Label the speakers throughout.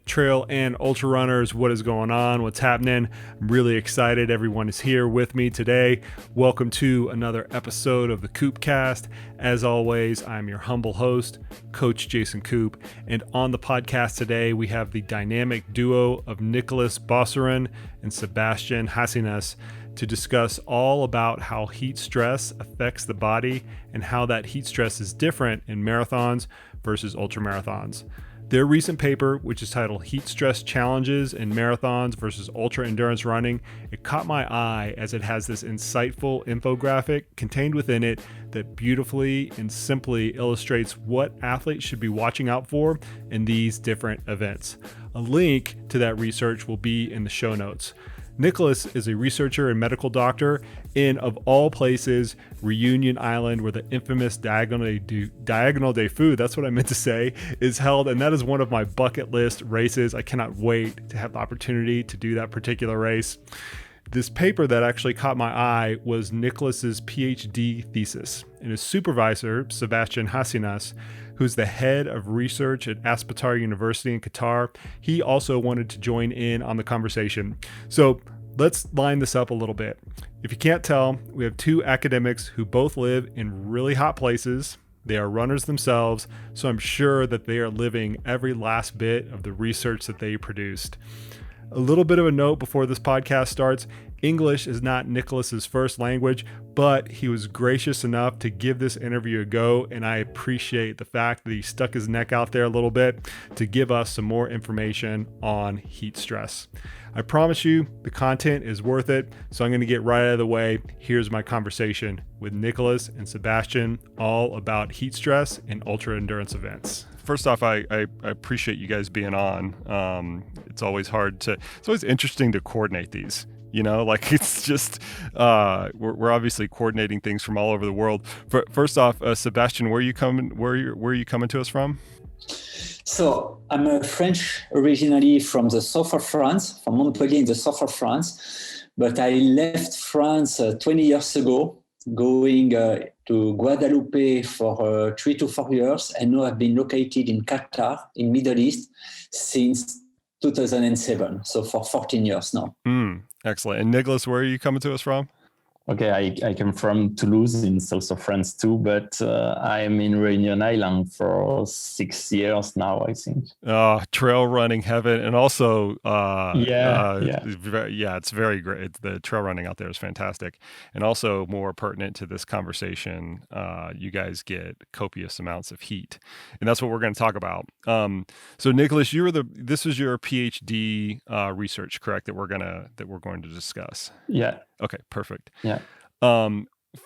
Speaker 1: trail and ultra runners, what is going on? What's happening? I'm really excited. Everyone is here with me today. Welcome to another episode of the Koopcast. As always, I'm your humble host, Coach Jason Koop. And on the podcast today, we have the dynamic duo of Nicolas Bouscaren and Sebastien Racinais to discuss all about how heat stress affects the body and how that heat stress is different in marathons versus ultramarathons. Their recent paper, which is titled Heat Stress Challenges in Marathons versus Ultra Endurance Running, it caught my eye as it has this insightful infographic contained within it that beautifully and simply illustrates what athletes should be watching out for in these different events. A link to that research will be in the show notes. Nicolas is a researcher and medical doctor in, of all places, Reunion Island, where the infamous Diagonal Day Food, that's what I meant to say, is held. And that is one of my bucket list races. I cannot wait to have the opportunity to do that particular race. This paper that actually caught my eye was Nicolas's PhD thesis. And his supervisor, Sebastien Racinais, who's the head of research at Eponatremia University in Qatar, he also wanted to join in on the conversation. So let's line this up a little bit. If you can't tell, we have two academics who both live in really hot places. They are runners themselves, so I'm sure that they are living every last bit of the research that they produced. A little bit of a note before this podcast starts. English is not Nicolas's first language, but he was gracious enough to give this interview a go, and I appreciate the fact that he stuck his neck out there a little bit to give us some more information on heat stress. I promise you the content is worth it, so I'm going to get right out of the way. Here's my conversation with Nicolas and Sebastien all about heat stress and ultra endurance events. First off, I appreciate you guys being on. It's always interesting to coordinate these. You know, like it's just, we're obviously coordinating things from all over the world. First off, Sebastien, where are you coming to us from?
Speaker 2: So I'm a French originally from the south of France, from Montpellier in the south of France. But I left France 20 years ago, going to Guadeloupe for 3 to 4 years. And now I've been located in Qatar, in Middle East, since 2007. So for 14 years now.
Speaker 1: Excellent. And Nicolas, where are you coming to us from?
Speaker 3: Okay, I come from Toulouse in south of France too, but I'm in Reunion Island for 6 years now, I think.
Speaker 1: Trail running heaven, and also it's very great. The trail running out there is fantastic, and also more pertinent to this conversation, you guys get copious amounts of heat, and that's what we're going to talk about. So Nicolas, this was your PhD research, correct? That we're going to discuss.
Speaker 3: Yeah.
Speaker 1: Okay, perfect.
Speaker 3: Yeah.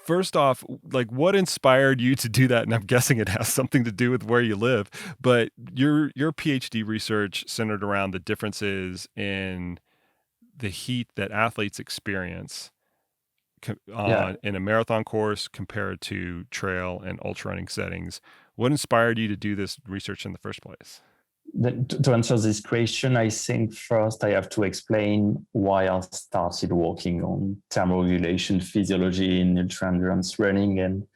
Speaker 1: First off, like what inspired you to do that? And I'm guessing it has something to do with where you live, but your PhD research centered around the differences in the heat that athletes experience in a marathon course compared to trail and ultra running settings. What inspired you to do this research in the first place?
Speaker 3: To answer this question, I think first I have to explain why I started working on thermoregulation physiology in ultra-endurance running. And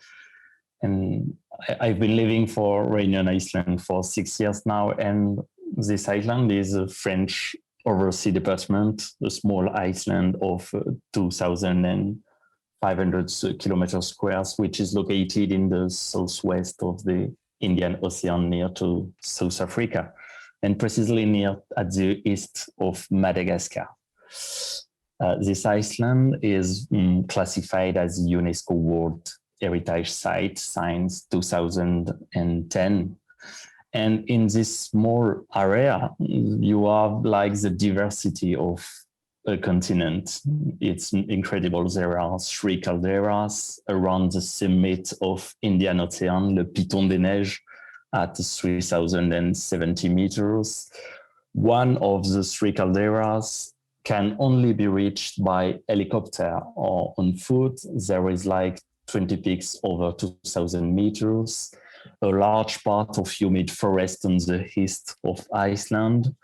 Speaker 3: I've been living for Reunion Island for 6 years now. And this island is a French overseas department, a small island of 2,500 kilometers squares, which is located in the southwest of the Indian Ocean near to South Africa, and precisely near at the east of Madagascar. This island is classified as a UNESCO World Heritage Site since 2010. And in this small area, you have like the diversity of a continent. It's incredible. There are 3 calderas around the summit of Indian Ocean, le Piton des Neiges, at 3,070 meters. One of the 3 calderas can only be reached by helicopter or on foot. There is like 20 peaks over 2,000 meters, a large part of humid forest on the east of Iceland,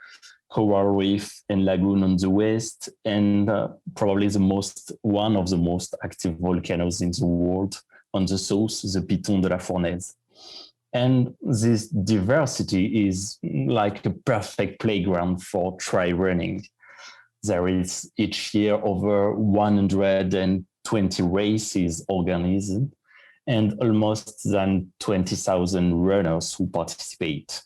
Speaker 3: coral reef and lagoon on the west, and probably one of the most active volcanoes in the world on the south, the Piton de la Fournaise. And this diversity is like a perfect playground for trail running. There is each year over 120 races organized and almost than 20,000 runners who participate.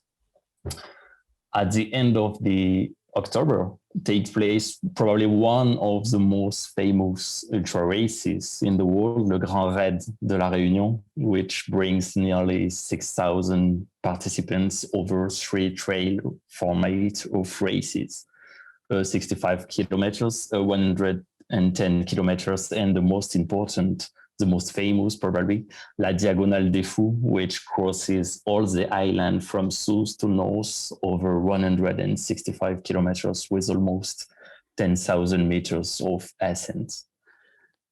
Speaker 3: At the end of the October takes place probably one of the most famous ultra races in the world, the Grand Raid de la Réunion, which brings nearly 6,000 participants over 3 trail formats of races. 65 kilometers, 110 kilometers, and the most important, the most famous probably, La Diagonale des Fous, which crosses all the island from south to north over 165 kilometers with almost 10,000 meters of ascent.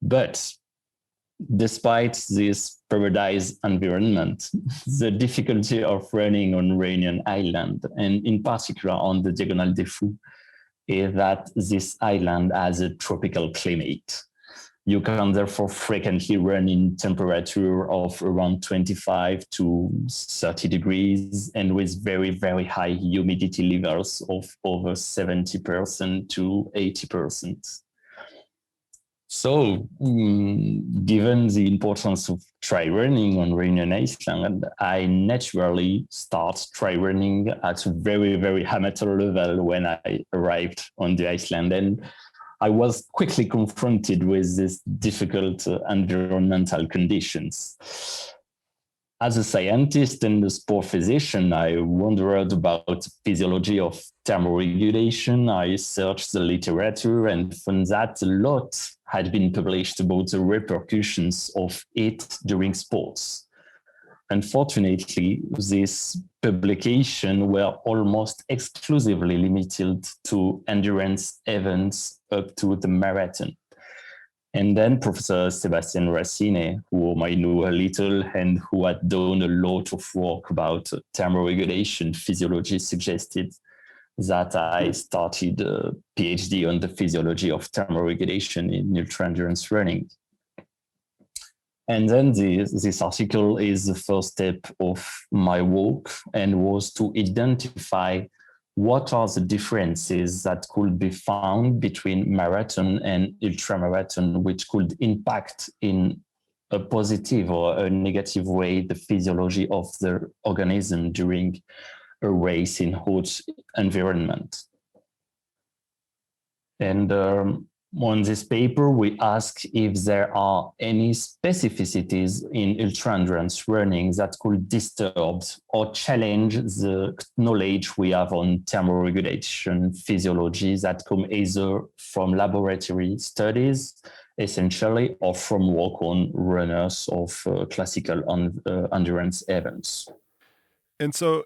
Speaker 3: But despite this paradise environment, the difficulty of running on Réunion Island, and in particular on the Diagonale des Fous, is that this island has a tropical climate. You can therefore frequently run in temperature of around 25 to 30 degrees and with very, very high humidity levels of over 70% to 80%. So, given the importance of trail running on Réunion Island, I naturally start trail running at a very, very amateur level when I arrived on the island. And I was quickly confronted with these difficult environmental conditions. As a scientist and a sport physician, I wondered about the physiology of thermoregulation. I searched the literature and found that a lot had been published about the repercussions of it during sports. Unfortunately, these publications were almost exclusively limited to endurance events up to the marathon. And then Professor Sebastien Racinais, whom I knew a little and who had done a lot of work about thermoregulation physiology, suggested that I started a PhD on the physiology of thermoregulation in ultra-endurance running. And then this article is the first step of my work and was to identify what are the differences that could be found between marathon and ultramarathon, which could impact in a positive or a negative way the physiology of the organism during a race in hot environment. And on this paper, we ask if there are any specificities in ultra-endurance running that could disturb or challenge the knowledge we have on thermoregulation physiology that come either from laboratory studies, essentially, or from work on runners of classical endurance events.
Speaker 1: And so,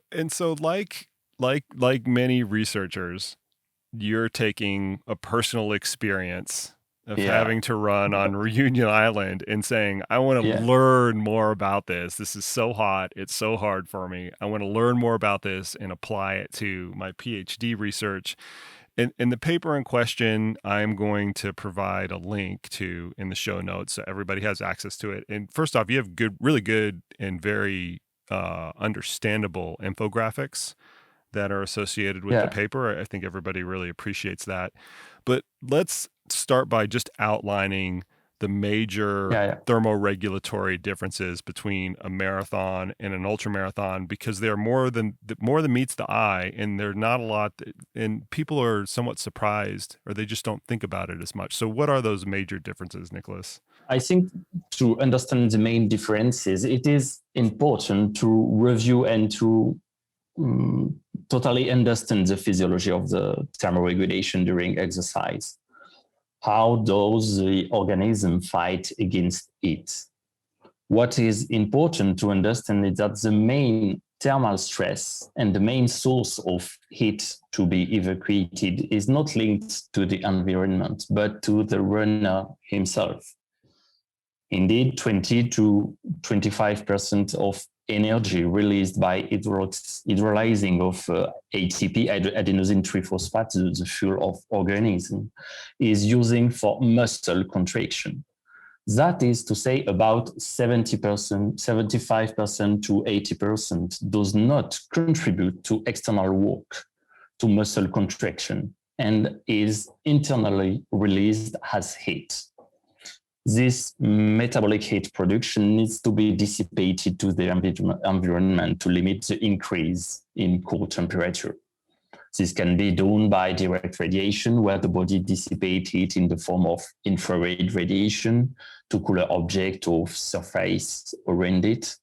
Speaker 1: like many researchers, you're taking a personal experience of having to run on Reunion Island and saying, I want to learn more about this. This is so hot. It's so hard for me. I want to learn more about this and apply it to my PhD research. In the paper in question, I'm going to provide a link to in the show notes so everybody has access to it. And first off, you have really good and very understandable infographics that are associated with the paper. I think everybody really appreciates that. But let's start by just outlining the major thermoregulatory differences between a marathon and an ultramarathon, because they're more than meets the eye, and they're not a lot, and people are somewhat surprised, or they just don't think about it as much. So what are those major differences, Nicolas?
Speaker 3: I think to understand the main differences, it is important to review and to totally understand the physiology of the thermoregulation during exercise. How does the organism fight against it? What is important to understand is that the main thermal stress and the main source of heat to be evacuated is not linked to the environment, but to the runner himself. Indeed, 20 to 25% of energy released by hydrolyzing of ATP, adenosine triphosphate, the fuel of organism, is using for muscle contraction. That is to say about 70%, 75% to 80% does not contribute to external work, to muscle contraction, and is internally released as heat. This metabolic heat production needs to be dissipated to the environment to limit the increase in core temperature. This can be done by direct radiation, where the body dissipates heat in the form of infrared radiation to cooler objects or surface around it.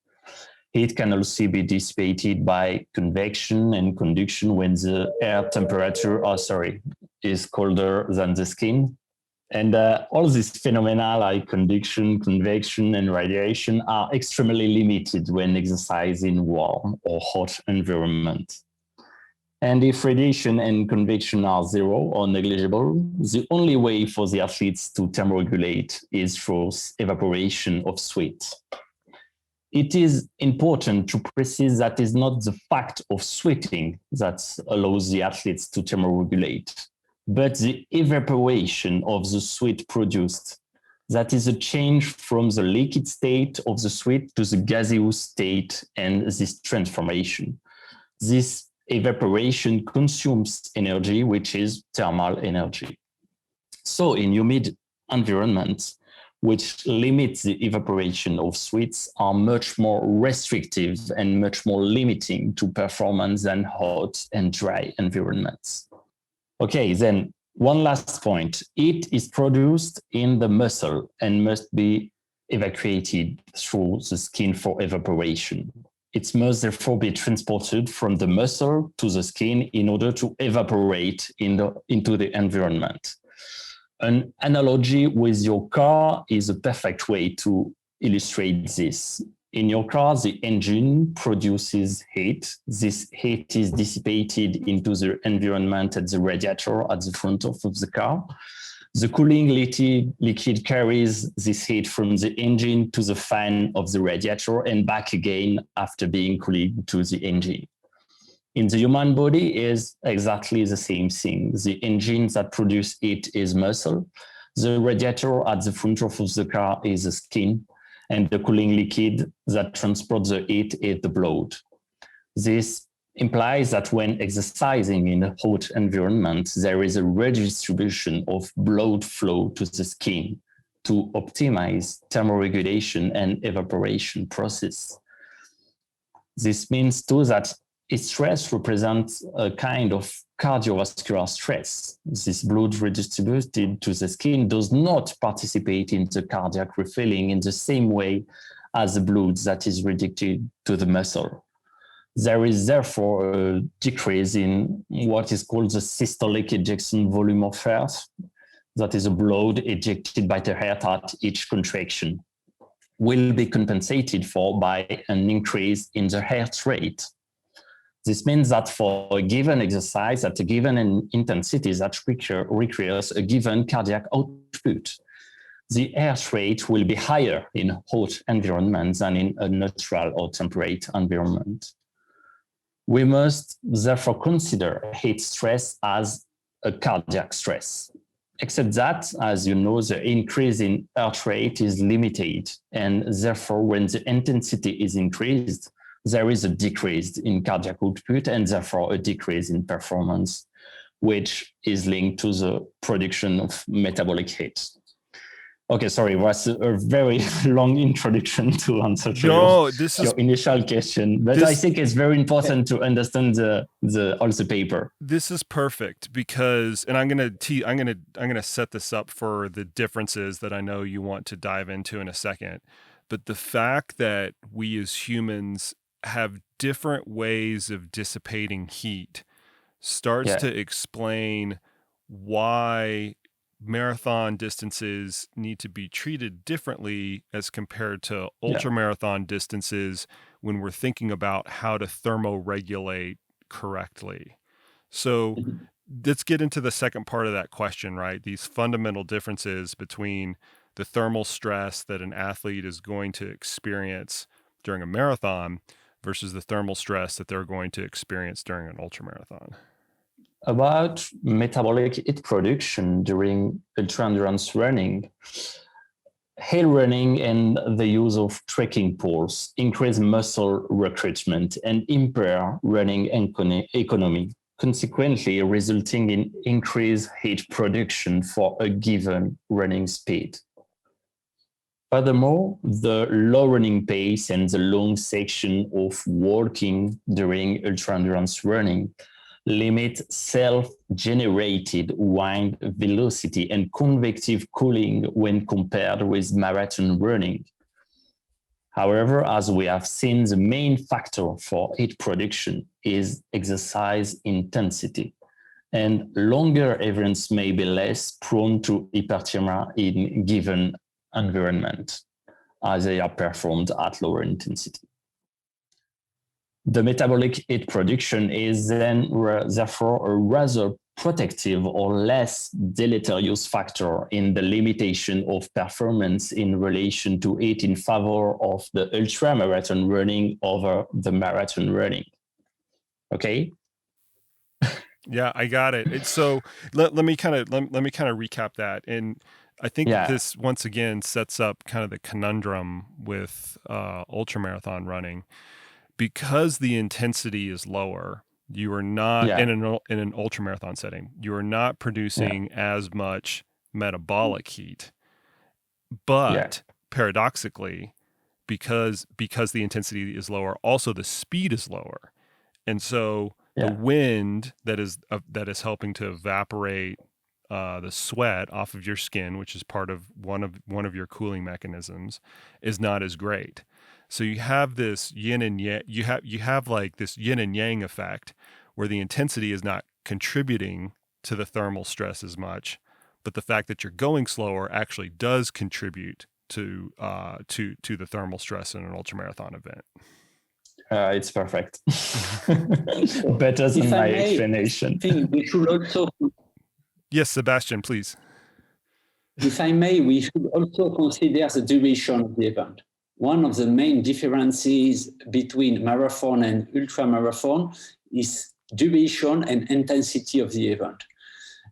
Speaker 3: Heat can also be dissipated by convection and conduction when the air temperature is colder than the skin. And all these phenomena like conduction, convection, and radiation are extremely limited when exercising in warm or hot environment. And if radiation and convection are zero or negligible, the only way for the athletes to thermoregulate is through evaporation of sweat. It is important to precise that it's not the fact of sweating that allows the athletes to thermoregulate, but the evaporation of the sweat produced. That is a change from the liquid state of the sweat to the gaseous state, and this transformation. This evaporation consumes energy, which is thermal energy. So in humid environments, which limits the evaporation of sweats, are much more restrictive and much more limiting to performance than hot and dry environments. Okay, then one last point. Heat is produced in the muscle and must be evacuated through the skin for evaporation. It must therefore be transported from the muscle to the skin in order to evaporate into the environment. An analogy with your car is a perfect way to illustrate this. In your car, the engine produces heat. This heat is dissipated into the environment at the radiator at the front of the car. The cooling liquid carries this heat from the engine to the fan of the radiator and back again after being cooled to the engine. In the human body is exactly the same thing. The engine that produces heat is muscle. The radiator at the front of the car is the skin, and the cooling liquid that transports the heat is the blood. This implies that when exercising in a hot environment, there is a redistribution of blood flow to the skin to optimize thermoregulation and evaporation process. This means too that stress represents a kind of cardiovascular stress. This blood redistributed to the skin does not participate in the cardiac refilling in the same way as the blood that is redirected to the muscle. There is therefore a decrease in what is called the systolic ejection volume of heart. That is a blood ejected by the heart at each contraction, will be compensated for by an increase in the heart rate. This means that for a given exercise at a given intensity that requires a given cardiac output, the heart rate will be higher in hot environments than in a neutral or temperate environment. We must therefore consider heat stress as a cardiac stress, except that, as you know, the increase in heart rate is limited, and therefore when the intensity is increased, there is a decrease in cardiac output and therefore a decrease in performance, which is linked to the production of metabolic heat. Okay, sorry, it was a very long introduction to answer to your initial question, but I think it's very important to understand all the paper.
Speaker 1: This is perfect because, and I'm gonna set this up for the differences that I know you want to dive into in a second. But the fact that we as humans have different ways of dissipating heat starts to explain why marathon distances need to be treated differently as compared to ultramarathon distances when we're thinking about how to thermoregulate correctly. So let's get into the second part of that question, right? These fundamental differences between the thermal stress that an athlete is going to experience during a marathon versus the thermal stress that they're going to experience during an ultramarathon.
Speaker 3: About metabolic heat production during ultra-endurance running, hill running and the use of trekking poles increase muscle recruitment and impair running economy, consequently resulting in increased heat production for a given running speed. Furthermore, the low running pace and the long section of walking during ultra-endurance running limit self-generated wind velocity and convective cooling when compared with marathon running. However, as we have seen, the main factor for heat production is exercise intensity, and longer events may be less prone to hyperthermia in given environment as they are performed at lower intensity. The metabolic heat production is then therefore a rather protective or less deleterious factor in the limitation of performance in relation to heat in favor of the ultramarathon running over the marathon running. Okay?
Speaker 1: Yeah, I got it. So let me kind of recap that. And I think this once again sets up kind of the conundrum with ultramarathon running. Because the intensity is lower, you are not in an ultramarathon setting, you are not producing as much metabolic heat. But paradoxically, because the intensity is lower, also the speed is lower. And so the wind that is helping to evaporate the sweat off of your skin, which is part of one of your cooling mechanisms, is not as great. So you have this yin and yang. You have like this yin and yang effect, where the intensity is not contributing to the thermal stress as much, but the fact that you're going slower actually does contribute to the thermal stress in an ultramarathon event.
Speaker 3: It's perfect. Better than my explanation.
Speaker 2: I think we should also.
Speaker 1: Yes, Sebastien, please.
Speaker 2: If I may, we should also consider the duration of the event. One of the main differences between marathon and ultramarathon is duration and intensity of the event.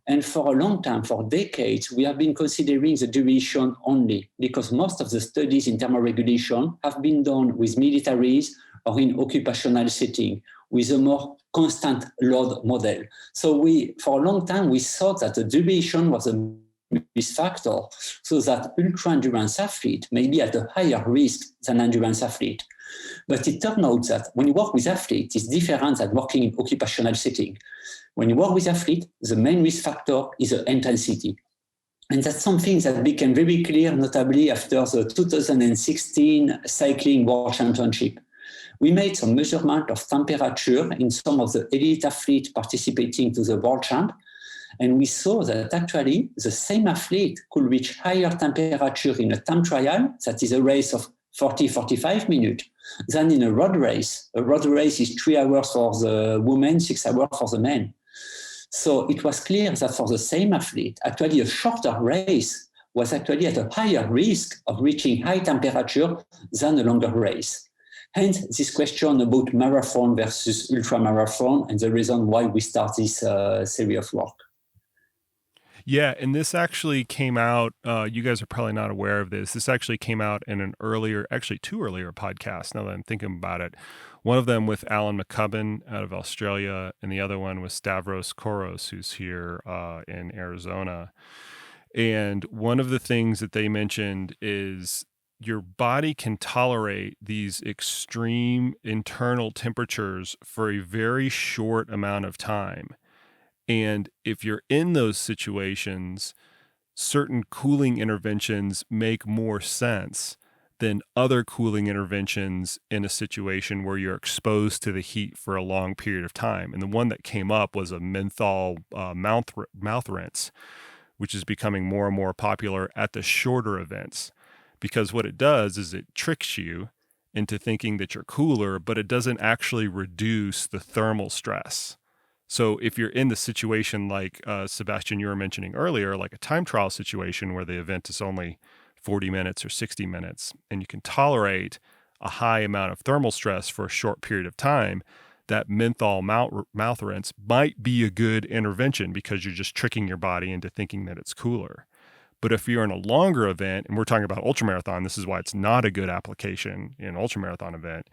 Speaker 2: And for a long time, for decades, we have been considering the duration only, because most of the studies in thermoregulation have been done with militaries or in occupational setting with a more constant load model. So for a long time, we thought that the duration was a risk factor, so that ultra-endurance athlete may be at a higher risk than endurance athlete. But it turned out that when you work with athletes, it's different than working in occupational setting. When you work with athletes, the main risk factor is the intensity. And that's something that became very clear, notably after the 2016 Cycling World Championship. We made some measurement of temperature in some of the elite athletes participating to the World Champ. And we saw that actually the same athlete could reach higher temperature in a time trial, that is a race of 40-45 minutes, than in a road race. A road race is 3 hours for the women, 6 hours for the men. So it was clear that for the same athlete, actually a shorter race was actually at a higher risk of reaching high temperature than a longer race. Hence, this question about marathon versus ultramarathon and the reason why we start this series of work.
Speaker 1: Yeah, and this actually came out, you guys are probably not aware of this. This actually came out in two earlier podcasts, now that I'm thinking about it. One of them with Alan McCubbin out of Australia, and the other one was Stavros Kouros, who's here in Arizona. And one of the things that they mentioned is your body can tolerate these extreme internal temperatures for a very short amount of time. And if you're in those situations, certain cooling interventions make more sense than other cooling interventions in a situation where you're exposed to the heat for a long period of time. And the one that came up was a menthol mouth rinse, which is becoming more and more popular at the shorter events. Because what it does is it tricks you into thinking that you're cooler, but it doesn't actually reduce the thermal stress. So if you're in the situation like Sebastien, you were mentioning earlier, like a time trial situation where the event is only 40 minutes or 60 minutes, and you can tolerate a high amount of thermal stress for a short period of time, that menthol mouth rinse might be a good intervention because you're just tricking your body into thinking that it's cooler. But if you're in a longer event, and we're talking about ultramarathon, this is why it's not a good application in an ultramarathon event.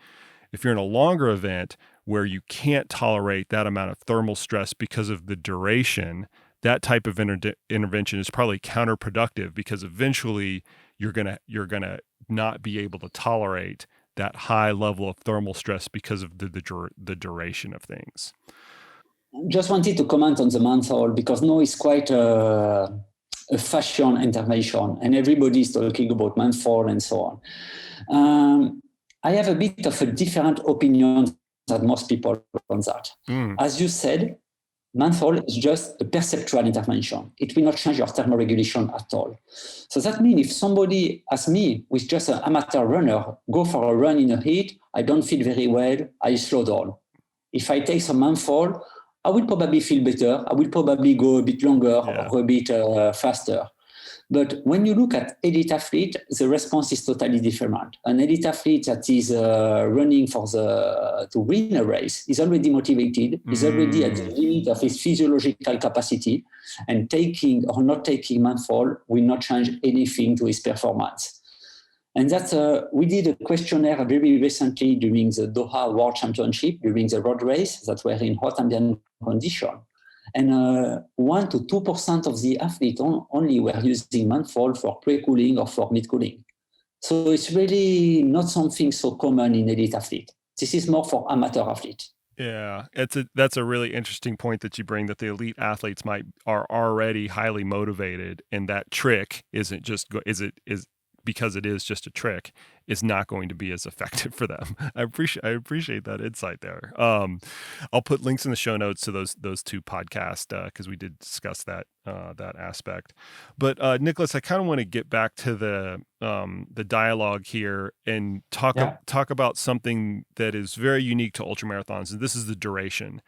Speaker 1: If you're in a longer event where you can't tolerate that amount of thermal stress because of the duration, that type of intervention is probably counterproductive, because eventually you're gonna not be able to tolerate that high level of thermal stress because of the duration of things.
Speaker 2: Just wanted to comment on the menthol, because now it's quite a fashion intervention, and everybody's talking about menthol and so on. I have a bit of a different opinion than most people on that. As you said, menthol is just a perceptual intervention. It will not change your thermoregulation at all. So that means if somebody, as me, with just an amateur runner, go for a run in the heat, I don't feel very well, I slow down. If I take some menthol, I will probably feel better. I will probably go a bit longer or a bit faster. But when you look at elite athlete, the response is totally different. An elite athlete that is running to win a race is already motivated, is already at the limit of his physiological capacity, and taking or not taking menthol will not change anything to his performance. And that's we did a questionnaire very recently during the Doha World Championship, during the road race that were in hot ambient condition. And 1 to 2% of the athletes only were using menthol for pre-cooling or for mid-cooling. So it's really not something so common in elite athlete. This is more for amateur athletes.
Speaker 1: Yeah, that's a really interesting point that you bring, that the elite athletes are already highly motivated, and that trick isn't just because it is just a trick, is not going to be as effective for them. I appreciate that insight there. I'll put links in the show notes to those two podcasts, because we did discuss that aspect. But Nicolas, I kind of want to get back to the dialogue here and talk about something that is very unique to ultramarathons, and this is the duration.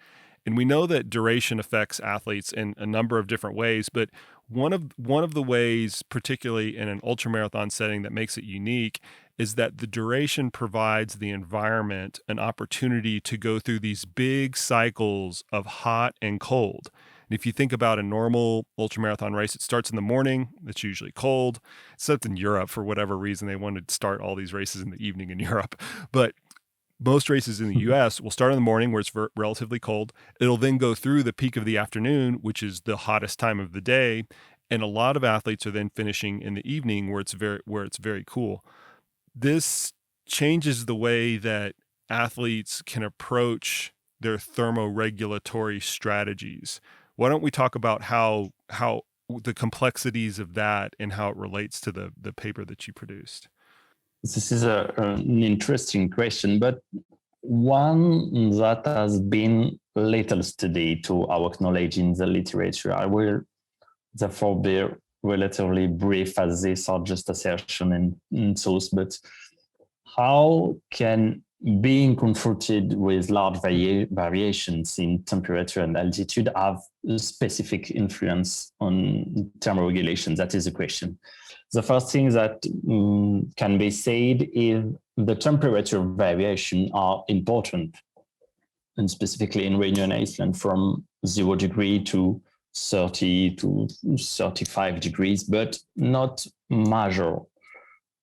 Speaker 1: And we know that duration affects athletes in a number of different ways, but one of the ways, particularly in an ultramarathon setting, that makes it unique is that the duration provides the environment an opportunity to go through these big cycles of hot and cold. And if you think about a normal ultramarathon race, it starts in the morning. It's usually cold, except in Europe. For whatever reason, they wanted to start all these races in the evening in Europe. But most races in the US will start in the morning, where it's relatively cold. It'll then go through the peak of the afternoon, which is the hottest time of the day. And a lot of athletes are then finishing in the evening, where it's very cool. This changes the way that athletes can approach their thermoregulatory strategies. Why don't we talk about how the complexities of that and how it relates to the paper that you produced?
Speaker 3: This is an interesting question, but one that has been little studied to our knowledge in the literature. I will therefore be relatively brief, as these are just assertion and source, but how can being confronted with large variations in temperature and altitude have a specific influence on thermoregulation? That is the question. The first thing that can be said is the temperature variation are important, and specifically in Réunion Iceland, from 0 degree to 30 to 35 degrees, but not major.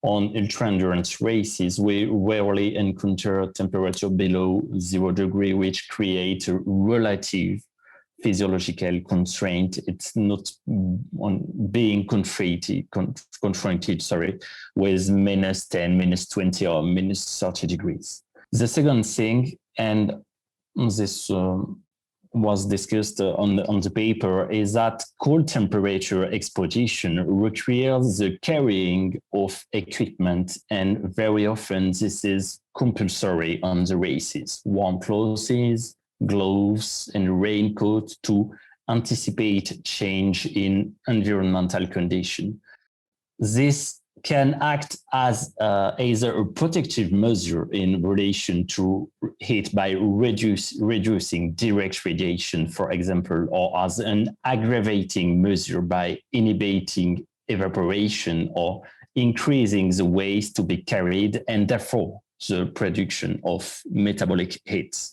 Speaker 3: On ultra-endurance races, we rarely encounter temperature below 0 degree, which creates a relative physiological constraint. It's not on being confronted, with minus 10, minus 20, or minus 30 degrees. The second thing, and this was discussed on the paper, is that cold temperature exposition requires the carrying of equipment, and very often this is compulsory on the races. Warm clothes, gloves, and raincoat to anticipate change in environmental condition. This can act as either a protective measure in relation to heat by reducing direct radiation, for example, or as an aggravating measure by inhibiting evaporation or increasing the waste to be carried, and therefore the production of metabolic heat.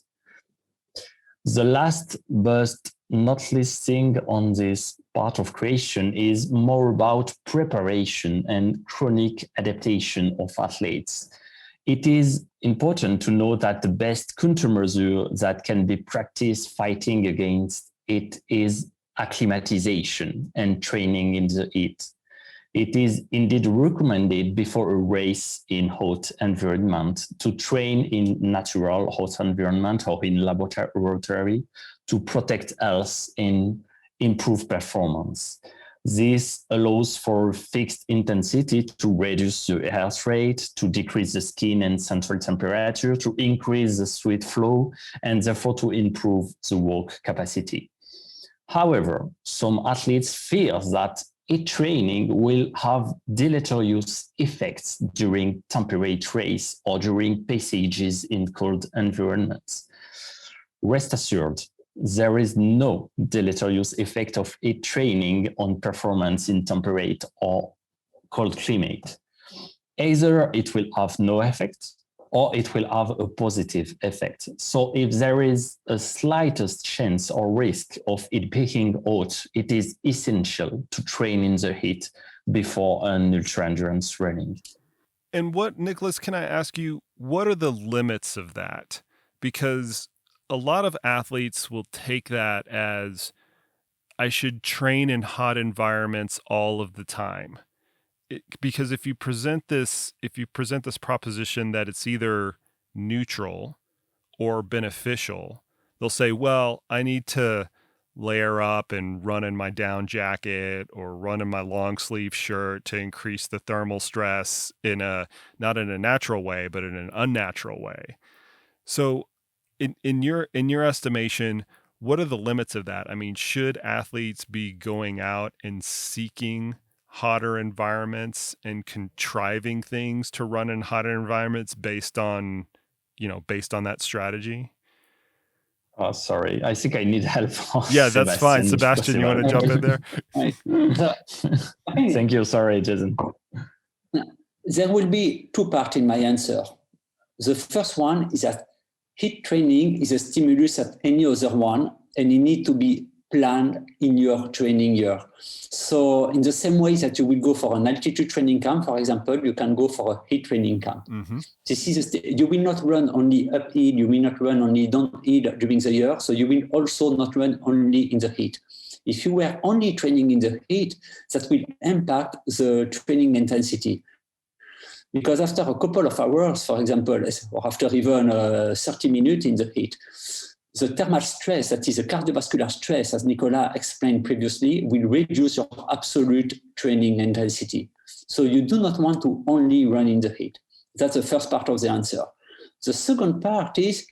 Speaker 3: The last but not listing on this part of creation is more about preparation and chronic adaptation of athletes. It is important to know that the best countermeasure that can be practiced fighting against it is acclimatization and training in the heat. It is indeed recommended before a race in hot environment to train in natural hot environment or in laboratory to protect health and improve performance. This allows for fixed intensity to reduce the heart rate, to decrease the skin and central temperature, to increase the sweat flow, and therefore to improve the work capacity. However, some athletes fear that heat training will have deleterious effects during temperate race or during passages in cold environments. Rest assured, there is no deleterious effect of heat training on performance in temperate or cold climate. Either it will have no effect or it will have a positive effect. So if there is a slightest chance or risk of it being hot, it is essential to train in the heat before an ultra-endurance running.
Speaker 1: And what, Nicolas, can I ask you, what are the limits of that? Because a lot of athletes will take that as, I should train in hot environments all of the time. Because if you present this proposition that it's either neutral or beneficial, they'll say, well, I need to layer up and run in my down jacket or run in my long sleeve shirt to increase the thermal stress not in a natural way, but in an unnatural way. So in your estimation, what are the limits of that? I mean, should athletes be going out and seeking hotter environments and contriving things to run in hotter environments based on that strategy?
Speaker 3: Oh, sorry. I think I need help.
Speaker 1: Yeah, that's fine. Sebastien, you want to jump in there?
Speaker 3: Thank you. Sorry, Jason.
Speaker 2: There will be two parts in my answer. The first one is that heat training is a stimulus at any other one, and it needs to be planned in your training year. So in the same way that you will go for an altitude training camp, for example, you can go for a heat training camp.
Speaker 1: Mm-hmm.
Speaker 2: You will not run only uphill, you will not run only downhill during the year, so you will also not run only in the heat. If you were only training in the heat, that will impact the training intensity. Because after a couple of hours, for example, or after even 30 minutes in the heat, the thermal stress, that is the cardiovascular stress, as Nicolas explained previously, will reduce your absolute training intensity. So you do not want to only run in the heat. That's the first part of the answer. The second part is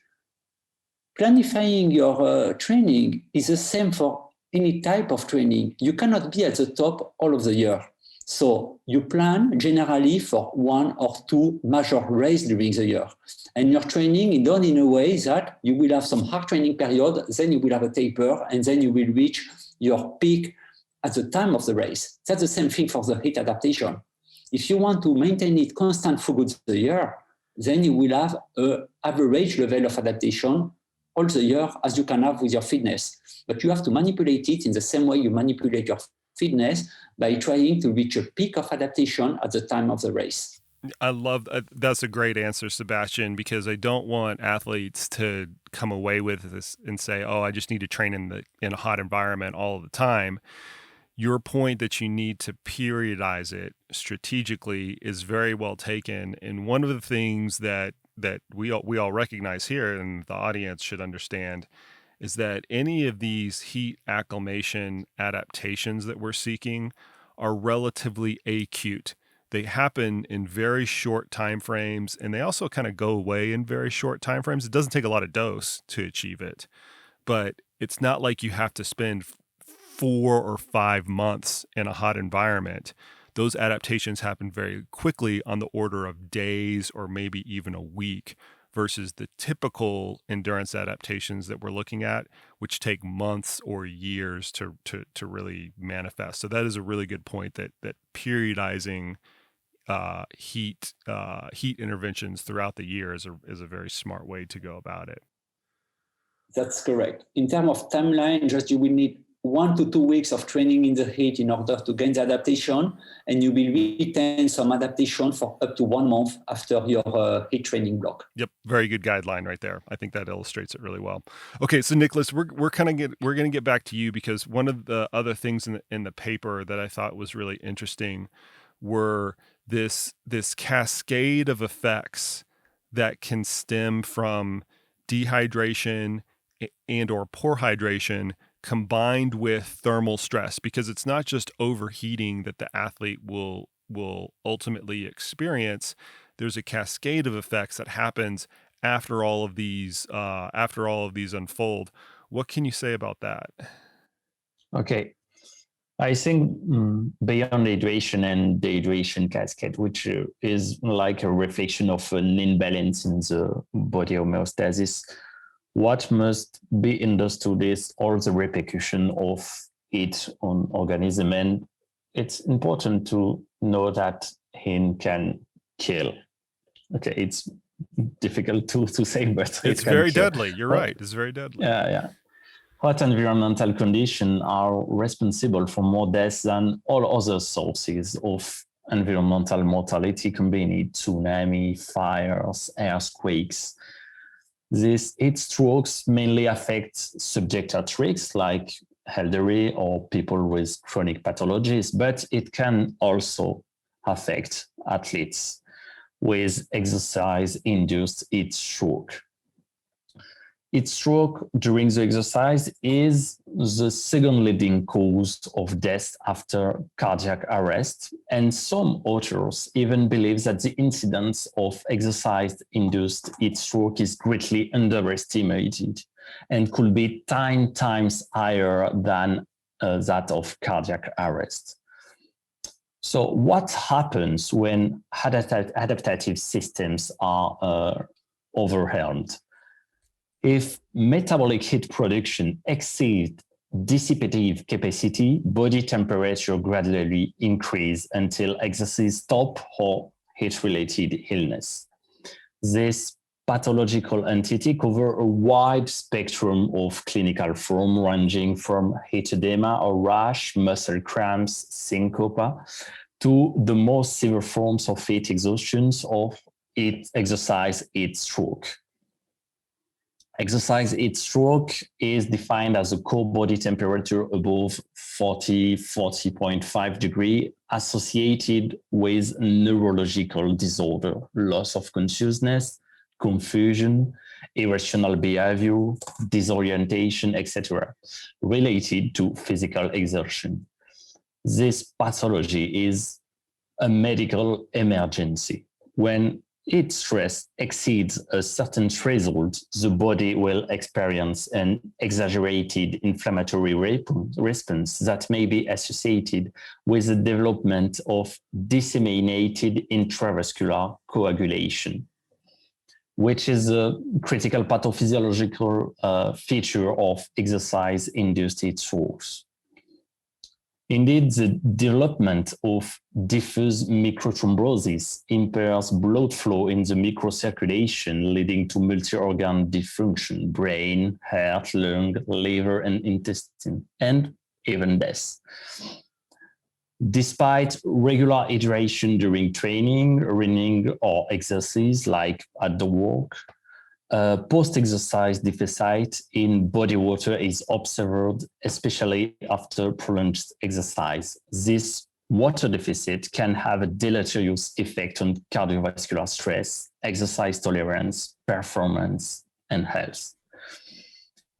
Speaker 2: planifying your training is the same for any type of training. You cannot be at the top all of the year. So you plan generally for 1 or 2 major races during the year. And your training is done in a way that you will have some hard training period, then you will have a taper, and then you will reach your peak at the time of the race. That's the same thing for the heat adaptation. If you want to maintain it constant throughout the year, then you will have an average level of adaptation all the year as you can have with your fitness. But you have to manipulate it in the same way you manipulate your fitness by trying to reach a peak of adaptation at the time of the race.
Speaker 1: I love that's a great answer, Sebastien, because I don't want athletes to come away with this and say, "Oh, I just need to train in a hot environment all the time." Your point that you need to periodize it strategically is very well taken, and one of the things that we all recognize here, and the audience should understand, is that any of these heat acclimation adaptations that we're seeking are relatively acute. They happen in very short time frames, and they also kind of go away in very short time frames. It doesn't take a lot of dose to achieve it, but it's not like you have to spend 4 or 5 months in a hot environment. Those adaptations happen very quickly, on the order of days or maybe even a week, versus the typical endurance adaptations that we're looking at, which take months or years to really manifest. So that is a really good point, that periodizing heat interventions throughout the year is a very smart way to go about it.
Speaker 2: That's correct. In terms of timeline, just you will need 1 to 2 weeks of training in the heat in order to gain the adaptation, and you will retain some adaptation for up to 1 month after your heat training block.
Speaker 1: Yep, very good guideline right there. I think that illustrates it really well. Okay, so Nicolas, we're going to get back to you, because one of the other things in the paper that I thought was really interesting were this cascade of effects that can stem from dehydration and or poor hydration combined with thermal stress, because it's not just overheating that the athlete will ultimately experience. There's a cascade of effects that happens after all of these unfold. What can you say about that?
Speaker 3: Okay. I think beyond hydration and dehydration cascade, which is like a reflection of an imbalance in the body homeostasis, what must be understood is all the repercussion of it on organism. And it's important to know that heat can kill. Okay, it's difficult to say, but
Speaker 1: it's very deadly. You're right. It's very deadly.
Speaker 3: Yeah. Hot environmental conditions are responsible for more deaths than all other sources of environmental mortality combined: tsunami, fires, earthquakes. These heat strokes mainly affect subject at risk, like elderly or people with chronic pathologies, but it can also affect athletes with exercise-induced heat stroke. Heat stroke during the exercise is the second leading cause of death after cardiac arrest, and some authors even believe that the incidence of exercise-induced heat stroke is greatly underestimated and could be 10 times higher than that of cardiac arrest. So what happens when adaptive systems are overwhelmed? If metabolic heat production exceeds dissipative capacity, body temperature gradually increases until exercise stop or heat-related illness. This pathological entity covers a wide spectrum of clinical forms, ranging from heat edema or rash, muscle cramps, syncope, to the most severe forms of heat exhaustion or exercise heat stroke. Exercise heat stroke is defined as a core body temperature above 40.5 degrees associated with neurological disorder, loss of consciousness, confusion, irrational behavior, disorientation, etc., related to physical exertion. This pathology is a medical emergency. When heat stress exceeds a certain threshold, the body will experience an exaggerated inflammatory response that may be associated with the development of disseminated intravascular coagulation, which is a critical pathophysiological feature of exercise-induced heat strokes. Indeed, the development of diffuse microthrombosis impairs blood flow in the microcirculation, leading to multi-organ dysfunction: brain, heart, lung, liver, and intestine, and even death. Despite regular hydration during training, running, or exercise, like at the work, post-exercise deficit in body water is observed, especially after prolonged exercise. This water deficit can have a deleterious effect on cardiovascular stress, exercise tolerance, performance, and health.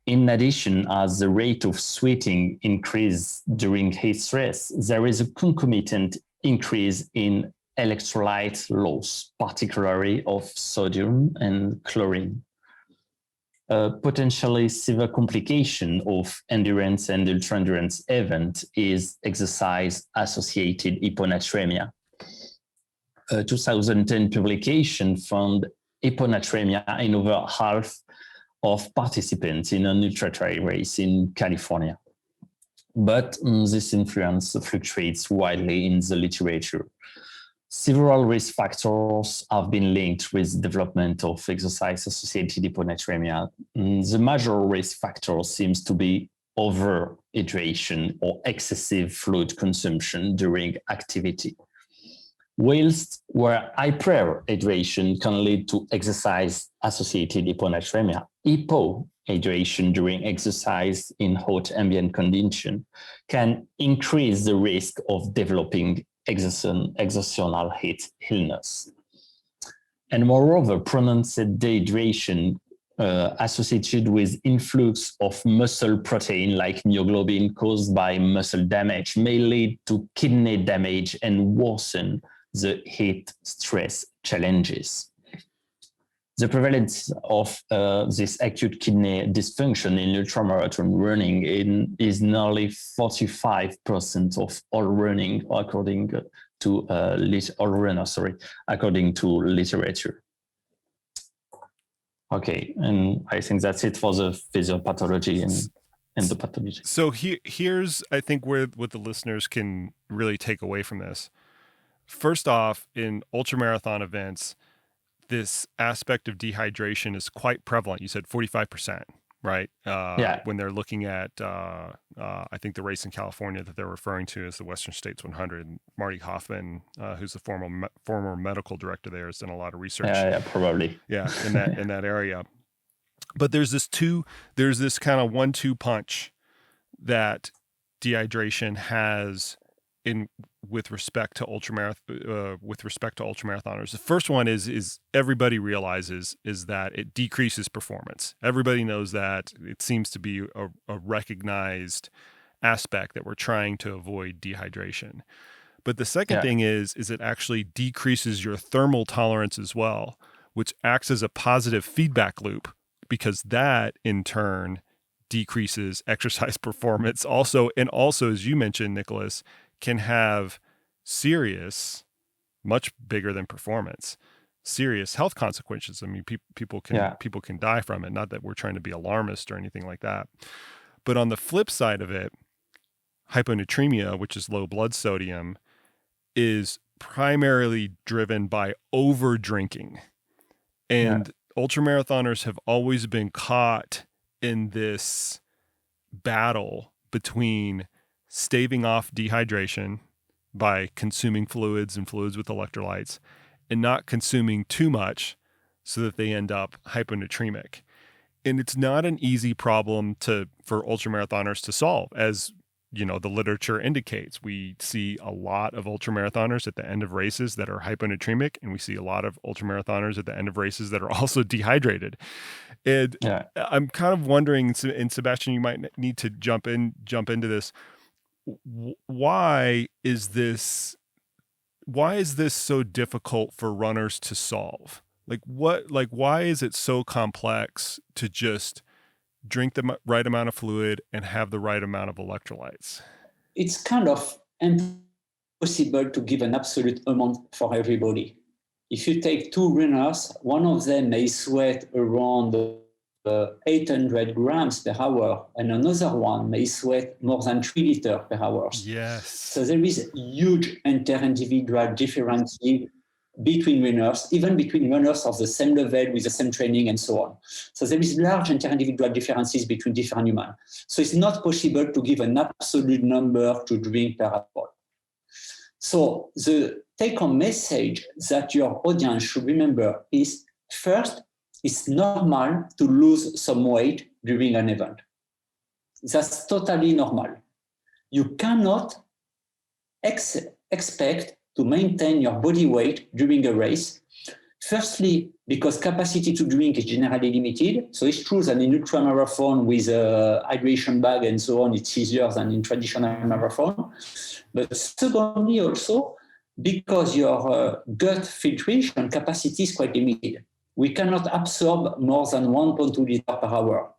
Speaker 3: In addition, as the rate of sweating increases during heat stress, there is a concomitant increase in electrolyte loss, particularly of sodium and chlorine. A potentially severe complication of endurance and ultra-endurance event is exercise-associated hyponatremia. A 2010 publication found hyponatremia in over half of participants in an ultra-trail race in California. But this influence fluctuates widely in the literature. Several risk factors have been linked with development of exercise-associated hyponatremia. The major risk factor seems to be overhydration or excessive fluid consumption during activity. Whilst where hyperhydration can lead to exercise-associated hyponatremia, hypohydration during exercise in hot ambient conditions can increase the risk of developing exertional heat illness. And moreover, pronounced dehydration associated with influx of muscle protein like myoglobin caused by muscle damage may lead to kidney damage and worsen the heat stress challenges. The prevalence of this acute kidney dysfunction in ultramarathon running is nearly 45% of all running, according to according to literature. Okay, and I think that's it for the physiopathology and the pathology.
Speaker 1: So here's, I think, what the listeners can really take away from this. First off, in ultramarathon events, this aspect of dehydration is quite prevalent. You said 45%, right?
Speaker 3: Yeah.
Speaker 1: When they're looking at, I think the race in California that they're referring to is the Western States 100. Marty Hoffman, who's the former medical director there, has done a lot of research.
Speaker 3: Yeah, probably.
Speaker 1: Yeah, in that area. But there's this kind of 1-2 punch that dehydration has with respect to ultramarathoners. The first one is everybody realizes is that it decreases performance. Everybody knows that. It seems to be a recognized aspect that we're trying to avoid dehydration. But the second thing is it actually decreases your thermal tolerance as well, which acts as a positive feedback loop, because that in turn decreases exercise performance also. And also, as you mentioned, Nicolas, can have serious, much bigger than performance, serious health consequences. I mean, people can die from it. Not that we're trying to be alarmist or anything like that. But on the flip side of it, hyponatremia, which is low blood sodium, is primarily driven by over drinking. And ultramarathoners have always been caught in this battle between staving off dehydration by consuming fluids and fluids with electrolytes and not consuming too much so that they end up hyponatremic. And it's not an easy problem for ultramarathoners to solve. As you know, the literature indicates, we see a lot of ultramarathoners at the end of races that are hyponatremic, and we see a lot of ultramarathoners at the end of races that are also dehydrated. And I'm kind of wondering, and Sebastien, you might need to jump into this. Why is this so difficult for runners to solve? Why is it so complex to just drink the right amount of fluid and have the right amount of electrolytes?
Speaker 2: It's kind of impossible to give an absolute amount for everybody. If you take two runners, one of them may sweat around 800 grams per hour, and another one may sweat more than 3 liters per hour.
Speaker 1: Yes.
Speaker 2: So there is huge inter-individual difference between runners, even between runners of the same level with the same training and so on. So there is large inter-individual differences between different humans. So it's not possible to give an absolute number to drink per hour. So the take-home message that your audience should remember is, first, it's normal to lose some weight during an event. That's totally normal. You cannot expect to maintain your body weight during a race. Firstly, because capacity to drink is generally limited. So it's true that in ultramarathon with a hydration bag and so on, it's easier than in traditional marathon. But secondly, also, because your gut filtration capacity is quite limited. We cannot absorb more than 1.2 liters per hour.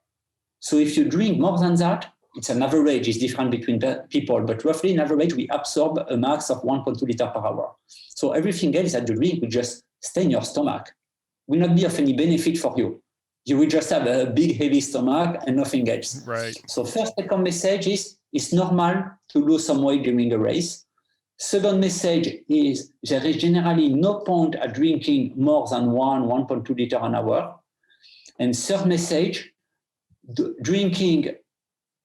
Speaker 2: So if you drink more than that, it's an average, it's different between people, but roughly in average, we absorb a max of 1.2 liters per hour. So everything else that you drink will just stay in your stomach, will not be of any benefit for you. You will just have a big, heavy stomach and nothing else.
Speaker 1: Right.
Speaker 2: So first take-home message is, it's normal to lose some weight during a race. Second message is there is generally no point at drinking more than 1.2 liters an hour. And third message, drinking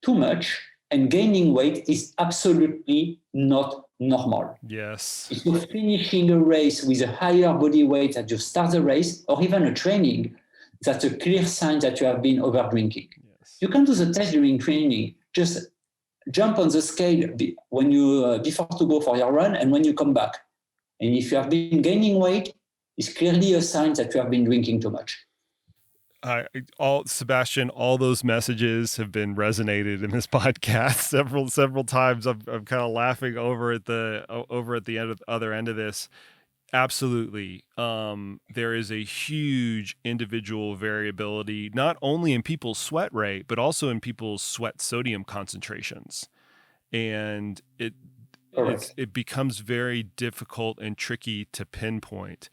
Speaker 2: too much and gaining weight is absolutely not normal.
Speaker 1: Yes.
Speaker 2: If you're finishing a race with a higher body weight as you start the race, or even a training, that's a clear sign that you have been over drinking.
Speaker 1: Yes.
Speaker 2: You can do the test during training. Just jump on the scale when you before to go for your run and when you come back. And if you have been gaining weight, it's clearly a sign that you have been drinking too much.
Speaker 1: Sebastien, all those messages have been resonated in this podcast several times. I'm kind of laughing over at the other end of this. Absolutely. There is a huge individual variability, not only in people's sweat rate, but also in people's sweat sodium concentrations. And it becomes very difficult and tricky to pinpoint.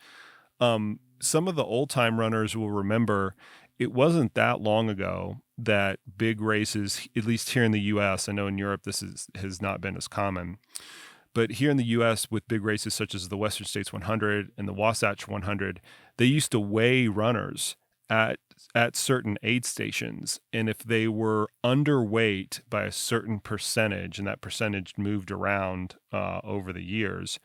Speaker 1: Some of the old time runners will remember it wasn't that long ago that big races, at least here in the US, I know in Europe this has not been as common, but here in the US with big races such as the Western States 100 and the Wasatch 100, they used to weigh runners at certain aid stations. And if they were underweight by a certain percentage, and that percentage moved around over the years,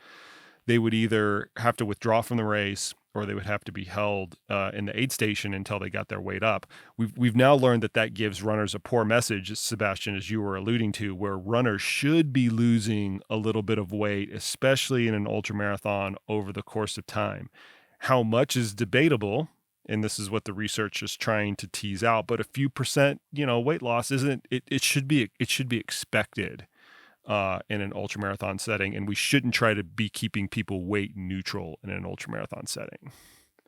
Speaker 1: they would either have to withdraw from the race or they would have to be held in the aid station until they got their weight up. We've now learned that gives runners a poor message, Sebastien, as you were alluding to, where runners should be losing a little bit of weight, especially in an ultramarathon over the course of time. How much is debatable, and this is what the research is trying to tease out, but a few percent, weight loss it should be expected in an ultramarathon setting, and we shouldn't try to be keeping people weight neutral in an ultramarathon setting.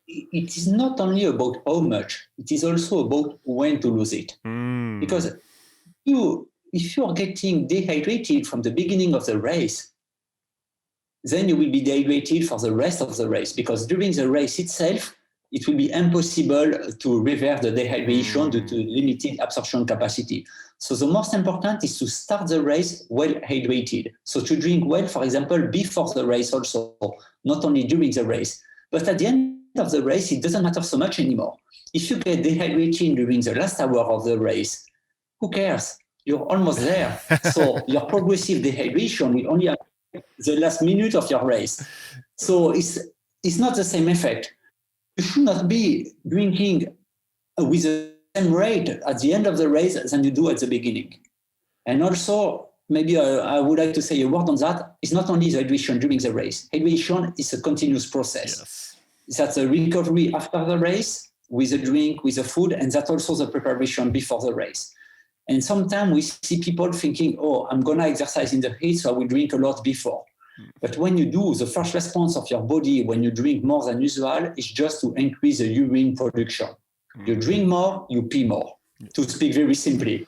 Speaker 2: It is not only about how much, it is also about when to lose it. Because if you are getting dehydrated from the beginning of the race, then you will be dehydrated for the rest of the race, because during the race itself, it will be impossible to reverse the dehydration due to limited absorption capacity. So the most important is to start the race well hydrated. So to drink well, for example, before the race also, not only during the race. But at the end of the race, it doesn't matter so much anymore. If you get dehydrated during the last hour of the race, who cares? You're almost there. So your progressive dehydration will only affect the last minute of your race. So it's not the same effect. You should not be drinking with the same rate at the end of the race than you do at the beginning. And also, maybe I would like to say a word on that. It's not only the hydration during the race. Hydration is a continuous process. Yes. That's a recovery after the race with a drink, with a food, and that's also the preparation before the race. And sometimes we see people thinking, I'm going to exercise in the heat, so I will drink a lot before. But when you do, the first response of your body when you drink more than usual is just to increase the urine production. You drink more, you pee more, to speak very simply.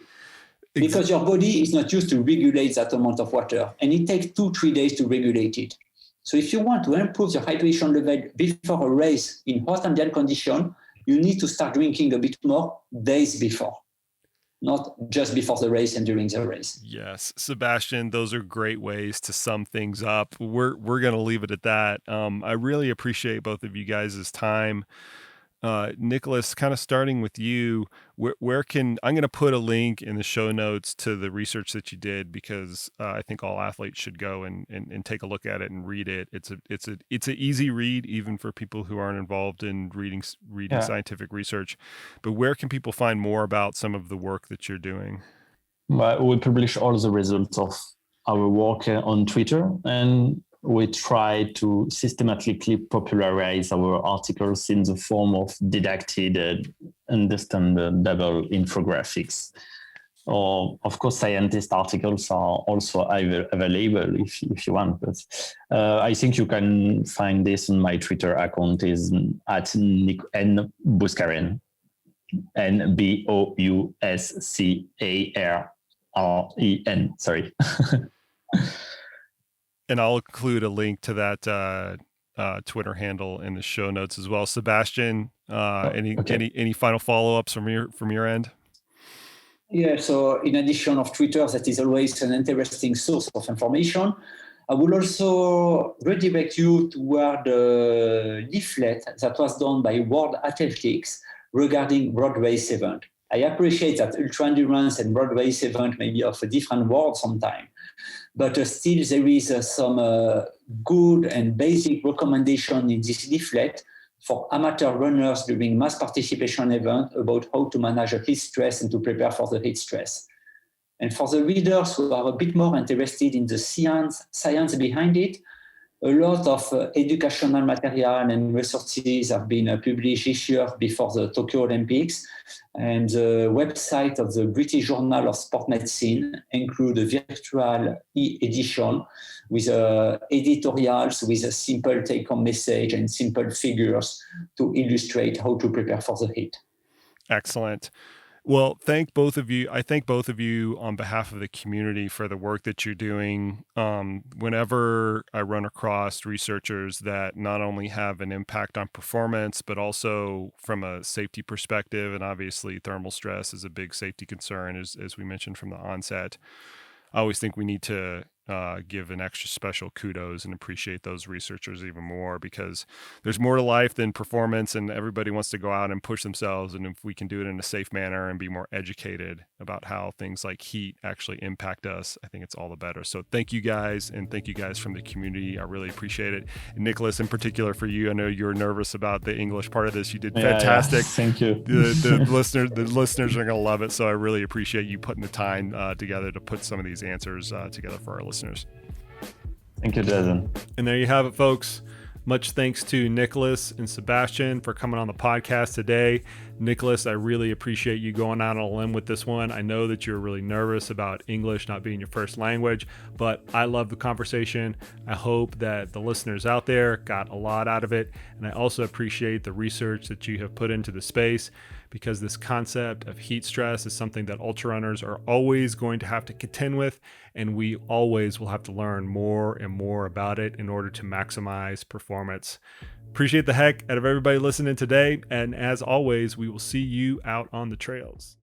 Speaker 2: Because your body is not used to regulate that amount of water, and it takes 2-3 days to regulate it. So if you want to improve your hydration level before a race in hot ambient condition, you need to start drinking a bit more days before, not just before the race and during the race.
Speaker 1: Yes, Sebastien, those are great ways to sum things up. We're going to leave it at that. I really appreciate both of you guys' time. Nicolas, kind of starting with you, where I'm going to put a link in the show notes to the research that you did, because I think all athletes should go and take a look at it and read it. It's an easy read, even for people who aren't involved in reading scientific research. But where can people find more about some of the work that you're doing?
Speaker 3: Well, we publish all the results of our work on Twitter, and we try to systematically popularize our articles in the form of didactic, understandable infographics. Or, of course, scientist articles are also available if you want. But I think you can find this on my Twitter account is at N Bouscaren, Bouscaren. Sorry.
Speaker 1: And I'll include a link to that Twitter handle in the show notes as well. Sebastien, any final follow-ups from your end?
Speaker 2: Yeah, so in addition of Twitter, that is always an interesting source of information. I will also redirect you toward the leaflet that was done by World Athletics regarding road race event. I appreciate that ultra endurance and road race event may be of a different world sometimes, but still there is some good and basic recommendation in this leaflet for amateur runners during mass participation event about how to manage heat stress and to prepare for the heat stress. And for the readers who are a bit more interested in the science behind it, a lot of educational material and resources have been published this year before the Tokyo Olympics. And the website of the British Journal of Sport Medicine include a virtual e-edition with editorials with a simple take-home message and simple figures to illustrate how to prepare for the heat.
Speaker 1: Excellent. Well, thank both of you. I thank both of you on behalf of the community for the work that you're doing. Whenever I run across researchers that not only have an impact on performance, but also from a safety perspective, and obviously thermal stress is a big safety concern, as we mentioned from the onset, I always think we need to give an extra special kudos and appreciate those researchers even more, because there's more to life than performance, and everybody wants to go out and push themselves. And if we can do it in a safe manner and be more educated about how things like heat actually impact us, I think it's all the better. So thank you guys, and thank you guys from the community. I really appreciate it. And Nicolas, in particular for you, I know you were nervous about the English part of this. You did fantastic.
Speaker 3: Yeah. Thank you.
Speaker 1: The listeners are going to love it. So I really appreciate you putting the time together to put some of these answers together for our listeners.
Speaker 3: Thank you, Jason.
Speaker 1: And there you have it, folks. Much thanks to Nicolas and Sebastien for coming on the podcast today. Nicolas, I really appreciate you going out on a limb with this one. I know that you're really nervous about English not being your first language, but I love the conversation. I hope that the listeners out there got a lot out of it. And I also appreciate the research that you have put into the space, because this concept of heat stress is something that ultra runners are always going to have to contend with, and we always will have to learn more and more about it in order to maximize performance. Appreciate the heck out of everybody listening today, and as always, we will see you out on the trails.